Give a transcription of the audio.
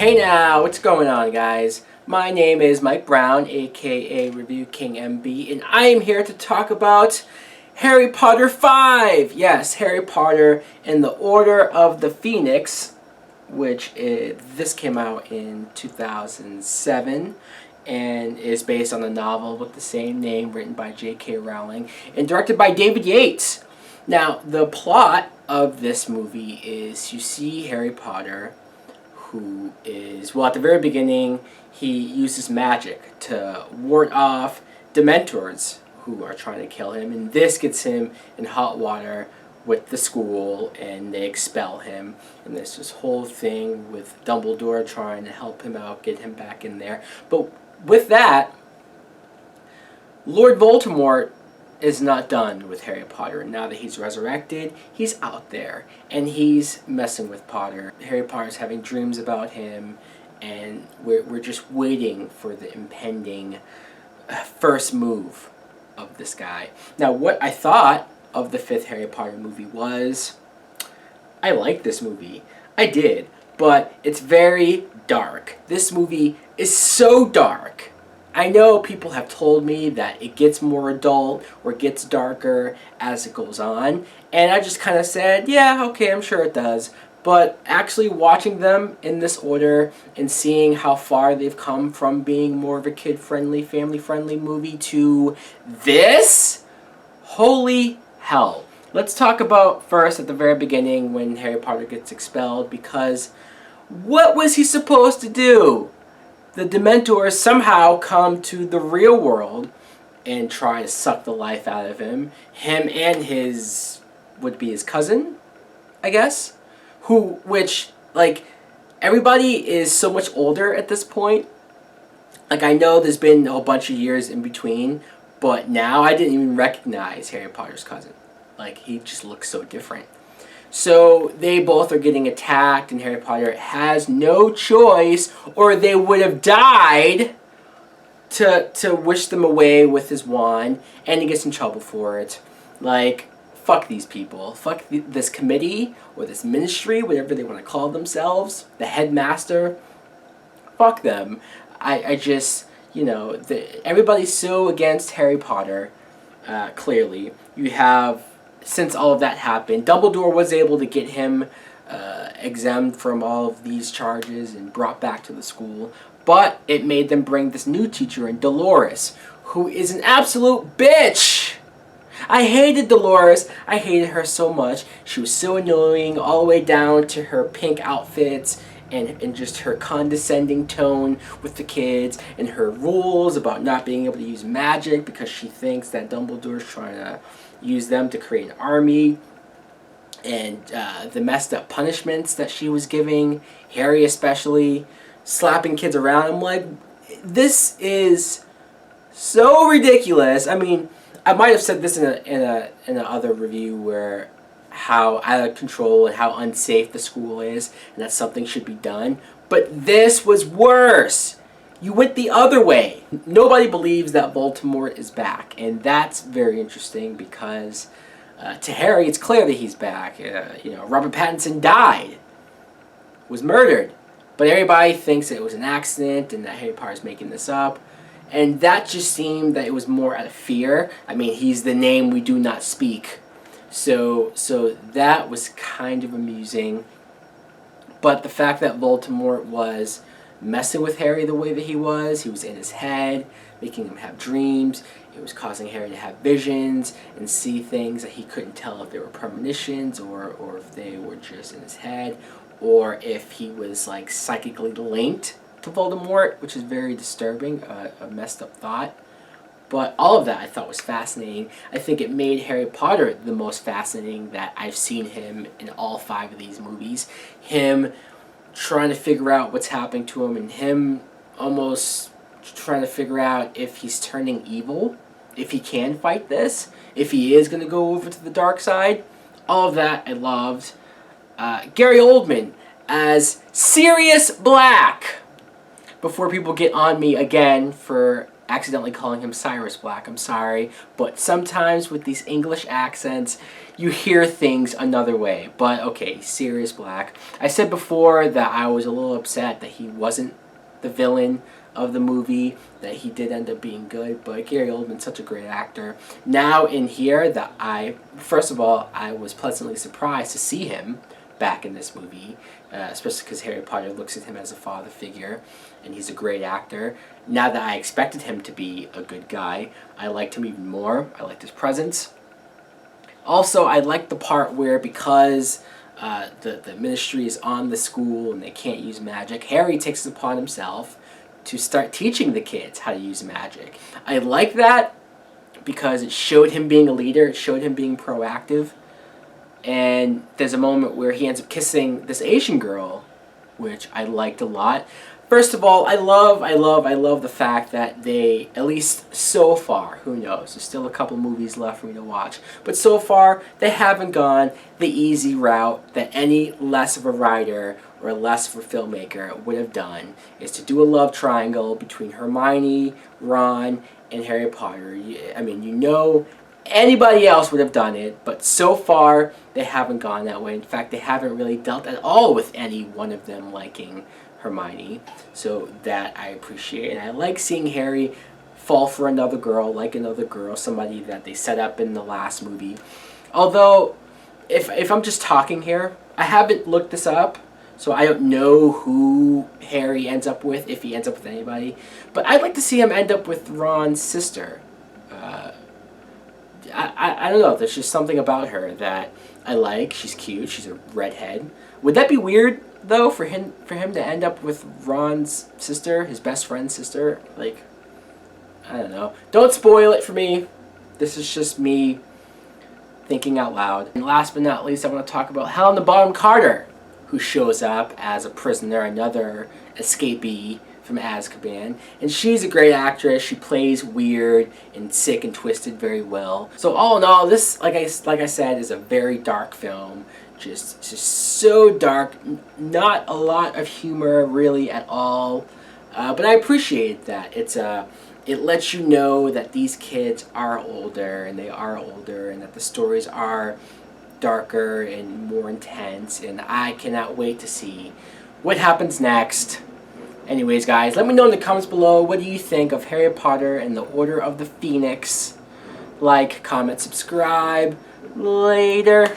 Hey now, what's going on, guys? My name is Mike Brown, aka ReviewKingMB, and I am here to talk about Harry Potter 5! Yes, Harry Potter and the Order of the Phoenix, this came out in 2007 and is based on a novel with the same name written by J.K. Rowling and directed by David Yates. Now, the plot of this movie is you see Harry Potter, who is, well, at the very beginning, he uses magic to ward off Dementors who are trying to kill him, and this gets him in hot water with the school, and they expel him, and there's this whole thing with Dumbledore trying to help him out, get him back in there. But with that, Lord Voldemort is not done with Harry Potter. Now that he's resurrected, he's out there, and he's messing with Potter. Harry Potter's having dreams about him, and we're just waiting for the impending first move of this guy. Now, what I thought of the fifth Harry Potter movie was, I liked this movie. I did, but it's very dark. This movie is so dark. I know people have told me that it gets more adult or gets darker as it goes on, and I just kind of said, yeah, okay, I'm sure it does. But actually watching them in this order and seeing how far they've come from being more of a kid-friendly, family-friendly movie to this, holy hell. Let's talk about first at the very beginning when Harry Potter gets expelled, because what was he supposed to do? The Dementors somehow come to the real world and try to suck the life out of him. Him and his, would be his cousin, I guess? Everybody is so much older at this point. Like, I know there's been a whole bunch of years in between, but now I didn't even recognize Harry Potter's cousin. Like, he just looks so different. So they both are getting attacked, and Harry Potter has no choice, or they would have died, to wish them away with his wand, and he gets in trouble for it. Like, fuck these people. Fuck this committee, or this ministry, whatever they want to call themselves, the headmaster. Fuck them. I just, everybody's so against Harry Potter, clearly. You have, since all of that happened, Dumbledore was able to get him exempt from all of these charges and brought back to the school. But it made them bring this new teacher in, Dolores, who is an absolute bitch. I hated Dolores. I hated her so much. She was so annoying, all the way down to her pink outfits and just her condescending tone with the kids, and her rules about not being able to use magic because she thinks that Dumbledore's trying to use them to create an army, and the messed up punishments that she was giving, Harry especially, slapping kids around. I'm like, this is so ridiculous. I mean, I might have said this in a other review where how out of control and how unsafe the school is, and that something should be done. But this was worse. You went the other way. Nobody believes that Voldemort is back, and that's very interesting because to Harry, it's clear that he's back. Robert Pattinson died, was murdered, but everybody thinks it was an accident and that Harry Potter's making this up, and that just seemed that it was more out of fear. I mean, he's the name we do not speak, so that was kind of amusing. But the fact that Voldemort was messing with Harry the way that he was in his head, making him have dreams. It was causing Harry to have visions and see things that he couldn't tell if they were premonitions or if they were just in his head, or if he was like psychically linked to Voldemort, which is very disturbing, a messed up thought. But all of that I thought was fascinating. I think it made Harry Potter the most fascinating that I've seen him in all 5 of these movies. Him trying to figure out what's happening to him, and him almost trying to figure out if he's turning evil, if he can fight this, if he is going to go over to the dark side. All of that I loved. Gary Oldman as Sirius Black. Before people get on me again for accidentally calling him Cyrus Black. I'm sorry, but sometimes with these English accents, you hear things another way. But okay, Sirius Black. I said before that I was a little upset that he wasn't the villain of the movie, that he did end up being good, but Gary Oldman's such a great actor. Now in here, that first of all, I was pleasantly surprised to see him back in this movie, especially because Harry Potter looks at him as a father figure, and he's a great actor. Now that I expected him to be a good guy, I liked him even more. I liked his presence. Also, I liked the part where, because the ministry is on the school and they can't use magic, Harry takes it upon himself to start teaching the kids how to use magic. I like that because it showed him being a leader, it showed him being proactive. And there's a moment where he ends up kissing this Asian girl, which I liked a lot. First of all, I love the fact that they, at least so far, who knows, there's still a couple movies left for me to watch, but so far they haven't gone the easy route that any less of a writer or less of a filmmaker would have done, is to do a love triangle between Hermione, Ron, and Harry Potter. I mean, you know, anybody else would have done it, but so far they haven't gone that way. In fact, they haven't really dealt at all with any one of them liking Hermione, so that I appreciate. And I like seeing Harry fall for another girl, like another girl, somebody that they set up in the last movie. Although, if I'm just talking here, I haven't looked this up, so I don't know who Harry ends up with, if he ends up with anybody. But I'd like to see him end up with Ron's sister. I don't know, there's just something about her that I like. She's cute, she's a redhead. Would that be weird, though, for him to end up with Ron's sister, his best friend's sister? Like, I don't know. Don't spoil it for me. This is just me thinking out loud. And last but not least, I want to talk about Helena Bonham Carter, who shows up as a prisoner, another escapee from Azkaban. And she's a great actress. She plays weird and sick and twisted very well. So all in all, this, like I said, is a very dark film. Just so dark. Not a lot of humor really at all. But I appreciate that. It lets you know that these kids are older, and they are older, and that the stories are darker and more intense, and I cannot wait to see what happens next. Anyways, guys, let me know in the comments below, what do you think of Harry Potter and the Order of the Phoenix? Like, comment, subscribe. Later.